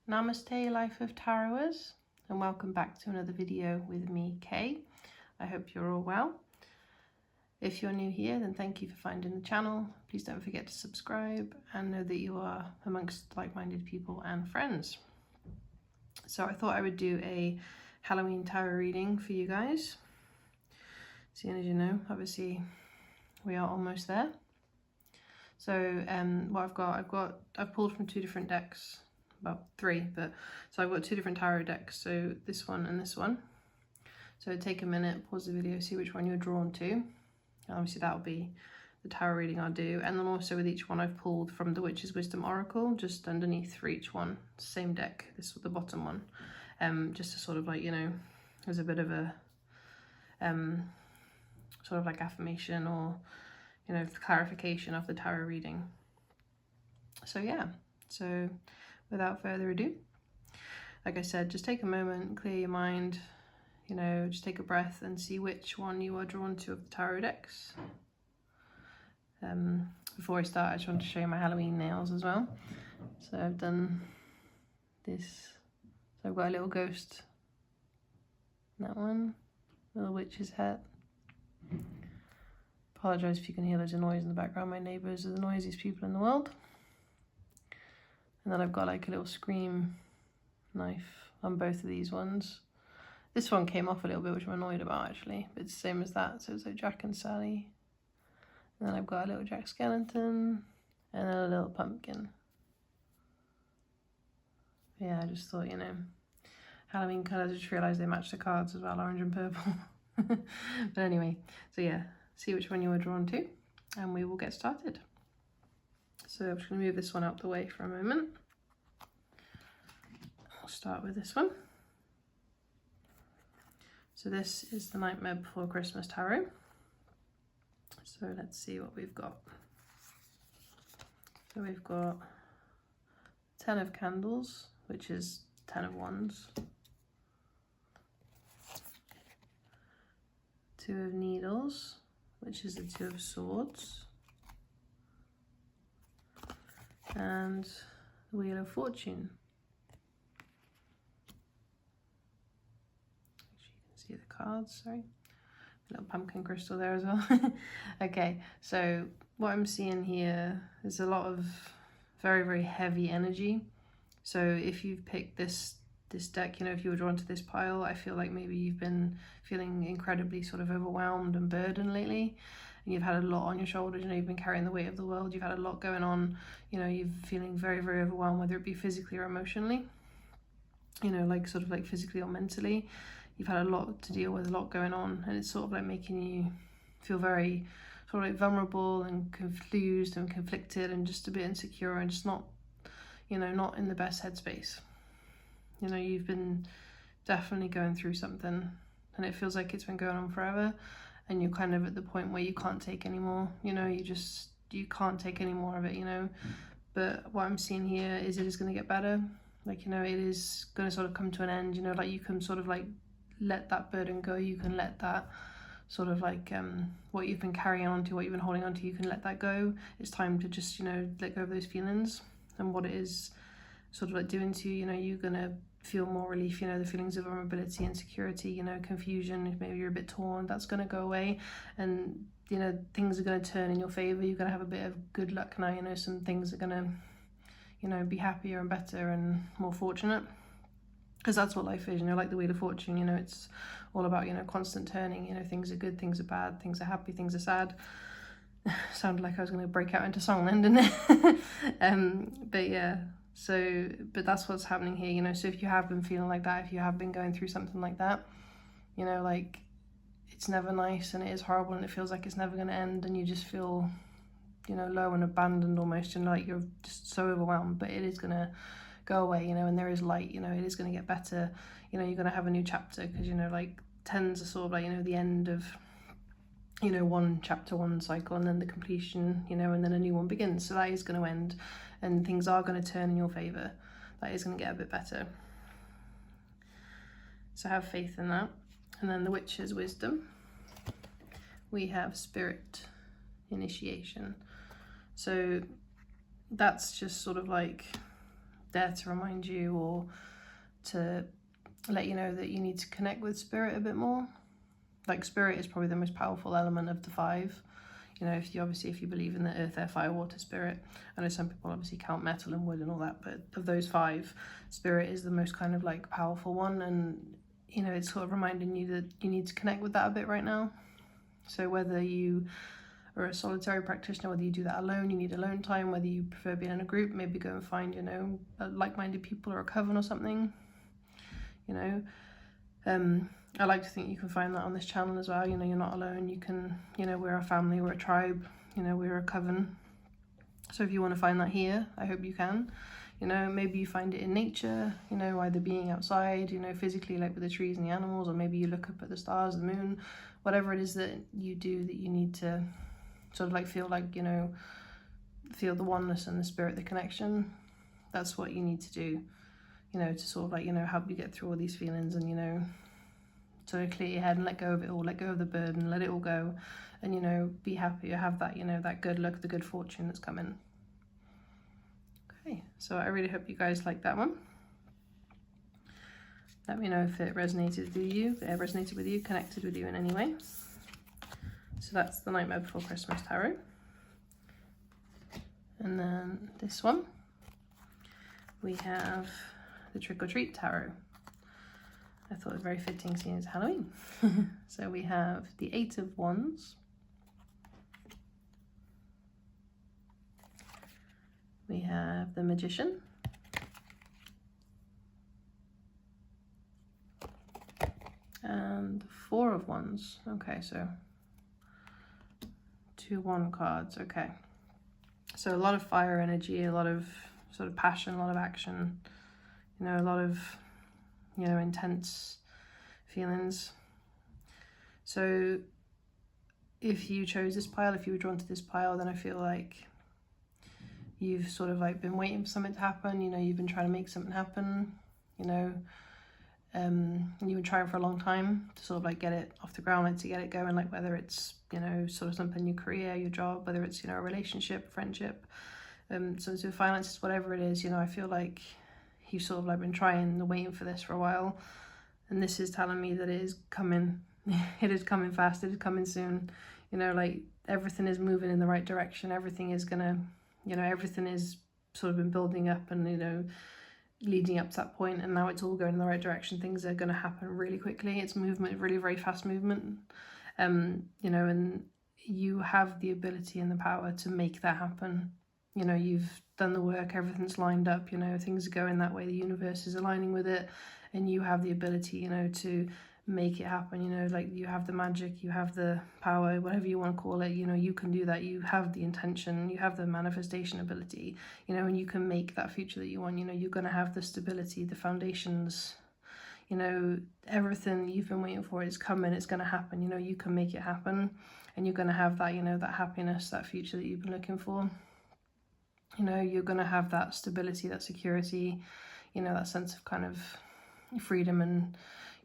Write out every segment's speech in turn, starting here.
Namaste, Life of Taroters, and welcome back to another video with me, Kay. I hope you're all well. If you're new here, then thank you for finding the channel. Please don't forget to subscribe and know that you are amongst like-minded people and friends. So I thought I would do a Halloween tarot reading for you guys. Seeing as you know, obviously we are almost there. So what I've pulled from two different decks. Well, three, but so I've got two different tarot decks, so this one and this one. So take a minute, pause the video, see which one you're drawn to. And obviously that'll be the tarot reading I'll do. And then also with each one I've pulled from the Witch's Wisdom Oracle, just underneath for each one. Same deck, this was the bottom one. Just to sort of like, you know, as a bit of a sort of like affirmation or, you know, clarification of the tarot reading. So yeah, so without further ado, like I said, just take a moment, clear your mind, you know, just take a breath and see which one you are drawn to of the tarot decks. Before I start, I just want to show you my Halloween nails as well. So I've done this, so I've got a little ghost, that one, little witch's hat. Apologise if you can hear loads of noise in the background, my neighbours are the noisiest people in the world. And then I've got like a little scream knife on both of these ones. This one came off a little bit, which I'm annoyed about actually, but it's the same as that, so it's like Jack and Sally. And then I've got a little Jack Skellington and then a little pumpkin. Yeah, I just thought, you know, Halloween colours, I just realised they match the cards as well, orange and purple. But anyway, so yeah, see which one you were drawn to and we will get started. So I'm just going to move this one out the way for a moment. I'll start with this one. So this is the Nightmare Before Christmas Tarot. So let's see what we've got. So we've got 10 of Candles, which is 10 of Wands. 2 of Needles, which is the 2 of Swords. And the Wheel of Fortune. Make sure you can see the cards, sorry. A little pumpkin crystal there as well. Okay, so what I'm seeing here is a lot of very, very heavy energy. So if you've picked this deck, you know, if you were drawn to this pile, I feel like maybe you've been feeling incredibly sort of overwhelmed and burdened lately. And you've had a lot on your shoulders, you know, you've been carrying the weight of the world, you've had a lot going on, you know, you're feeling very, very overwhelmed, whether it be physically or emotionally, you know, like sort of like physically or mentally. You've had a lot to deal with, a lot going on, and it's sort of like making you feel very sort of like vulnerable and confused and conflicted and just a bit insecure and just not, you know, not in the best headspace. You know, you've been definitely going through something and it feels like it's been going on forever. And you're kind of at the point where you can't take anymore, you know, you can't take any more of it, you know. But what I'm seeing here is it is going to get better. Like, you know, it is going to sort of come to an end, you know, like you can sort of like let that burden go. You can let that sort of like what you've been carrying on to, what you've been holding on to, you can let that go. It's time to just, you know, let go of those feelings and what it is sort of like doing to you. You know, you're going to feel more relief, you know, the feelings of vulnerability, insecurity, you know, confusion, if maybe you're a bit torn, that's going to go away, and you know, things are going to turn in your favor. You're going to have a bit of good luck now, you know, some things are going to, you know, be happier and better and more fortunate, because that's what life is, you know, like the Wheel of Fortune, you know, it's all about, you know, constant turning, you know, things are good, things are bad, things are happy, things are sad. Sounded like I was going to break out into song then, didn't it? But yeah, so, but that's what's happening here, you know. So if you have been feeling like that, if you have been going through something like that, you know, like it's never nice and it is horrible and it feels like it's never going to end and you just feel, you know, low and abandoned almost, and like you're just so overwhelmed, but it is going to go away, you know, and there is light, you know, it is going to get better, you know, you're going to have a new chapter, because, you know, like tens are sort of like, you know, the end of, you know, one chapter, one cycle, and then the completion, you know, and then a new one begins. So that is going to end and things are going to turn in your favour. That is going to get a bit better. So have faith in that. And then the Witch's Wisdom. We have Spirit, Initiation. So that's just sort of like there to remind you or to let you know that you need to connect with spirit a bit more. Like, spirit is probably the most powerful element of the 5. You know, if you believe in the earth, air, fire, water, spirit. I know some people obviously count metal and wood and all that, but of those 5, spirit is the most kind of like powerful one. And, you know, it's sort of reminding you that you need to connect with that a bit right now. So whether you are a solitary practitioner, whether you do that alone, you need alone time, whether you prefer being in a group, maybe go and find, you know, like-minded people or a coven or something, you know. I like to think you can find that on this channel as well. You know, you're not alone. You can, you know, we're a family, we're a tribe, you know, we're a coven. So if you want to find that here, I hope you can. You know, maybe you find it in nature, you know, either being outside, you know, physically, like with the trees and the animals, or maybe you look up at the stars, the moon, whatever it is that you do that you need to sort of like feel like, you know, feel the oneness and the spirit, the connection. That's what you need to do, you know, to sort of like, you know, help you get through all these feelings and, you know, sort of clear your head and let go of it all, let go of the burden, let it all go, and, you know, be happy, have that, you know, that good luck, the good fortune that's coming. Okay, so I really hope you guys like that one. Let me know if it resonated with you, connected with you in any way. So that's the Nightmare Before Christmas tarot. And then this one, we have the Trick or Treat tarot. I thought it was very fitting seeing it's Halloween. So we have the 8 of Wands. We have the Magician. And the 4 of Wands. Okay, so 2 wand cards. Okay. So a lot of fire energy, a lot of sort of passion, a lot of action, you know, a lot of, you know, intense feelings. So if you chose this pile, if you were drawn to this pile, then I feel like you've sort of like been waiting for something to happen, you know, you've been trying to make something happen, you know, you've been trying for a long time to sort of like get it off the ground, like to get it going, like whether it's, you know, sort of something, your career, your job, whether it's, you know, a relationship, friendship, so finances, whatever it is, you know, I feel like you've sort of like been trying and waiting for this for a while, and this is telling me that it is coming. It is coming fast, it is coming soon, you know, like everything is moving in the right direction, everything is gonna, you know, everything is sort of been building up and, you know, leading up to that point, and now it's all going in the right direction. Things are going to happen really quickly. It's movement, really very fast movement, you know, and you have the ability and the power to make that happen. You know, you've done the work, everything's lined up, you know, things are going that way, the universe is aligning with it, and you have the ability, you know, to make it happen. You know, like you have the magic, you have the power, whatever you want to call it, you know, you can do that. You have the intention, you have the manifestation ability, you know, and you can make that future that you want. You know, you're going to have the stability, the foundations, you know, everything you've been waiting for is coming, it's going to happen. You know, you can make it happen, and you're going to have that, you know, that happiness, that future that you've been looking for. You know, you're going to have that stability, that security, you know, that sense of kind of freedom, and,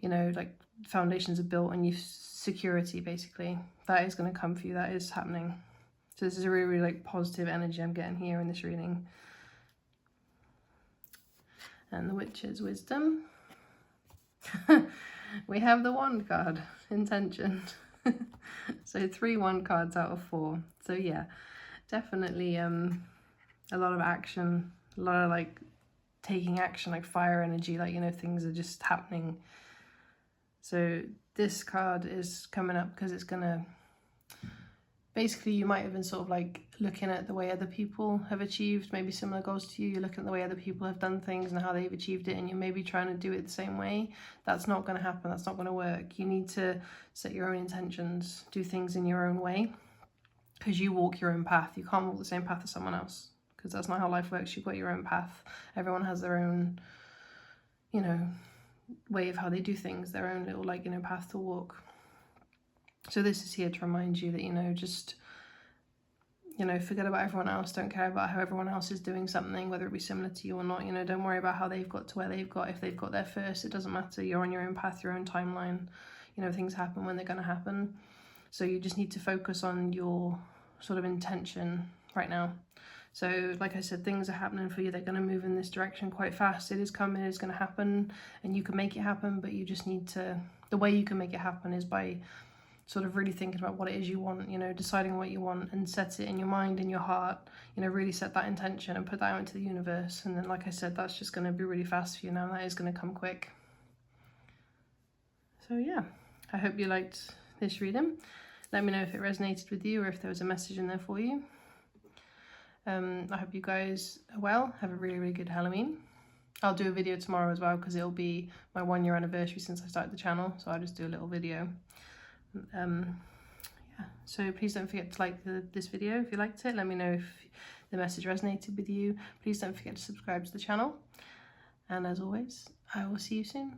you know, like foundations are built and you've security, basically. That is going to come for you, that is happening. So this is a really, really like positive energy I'm getting here in this reading. And the Witch's Wisdom. We have the Wand card, intention. So 3 wand cards out of 4. So yeah, definitely a lot of action, a lot of like taking action, like fire energy, like, you know, things are just happening. So this card is coming up because it's gonna, basically you might have been sort of like looking at the way other people have achieved maybe similar goals to you. You're looking at the way other people have done things and how they've achieved it, and you're maybe trying to do it the same way. That's not going to happen, that's not going to work. You need to set your own intentions, do things in your own way, because you walk your own path. You can't walk the same path as someone else, because that's not how life works. You've got your own path. Everyone has their own, you know, way of how they do things, their own little, like, you know, path to walk. So this is here to remind you that, you know, just, you know, forget about everyone else. Don't care about how everyone else is doing something, whether it be similar to you or not. You know, don't worry about how they've got to where they've got. If they've got there first, it doesn't matter. You're on your own path, your own timeline. You know, things happen when they're going to happen. So you just need to focus on your sort of intention right now. So like I said, things are happening for you. They're going to move in this direction quite fast. It is coming, it is going to happen, and you can make it happen, but you just need to, the way you can make it happen is by sort of really thinking about what it is you want, you know, deciding what you want and set it in your mind, in your heart, you know, really set that intention and put that out into the universe. And then, like I said, that's just going to be really fast for you now. That is going to come quick. So yeah, I hope you liked this reading. Let me know if it resonated with you or if there was a message in there for you. I hope you guys are well. Have a really, really good Halloween. I'll do a video tomorrow as well because it'll be my 1 year anniversary since I started the channel. So I'll just do a little video. Yeah, so please don't forget to like this video if you liked it. Let me know if the message resonated with you. Please don't forget to subscribe to the channel. And as always, I will see you soon.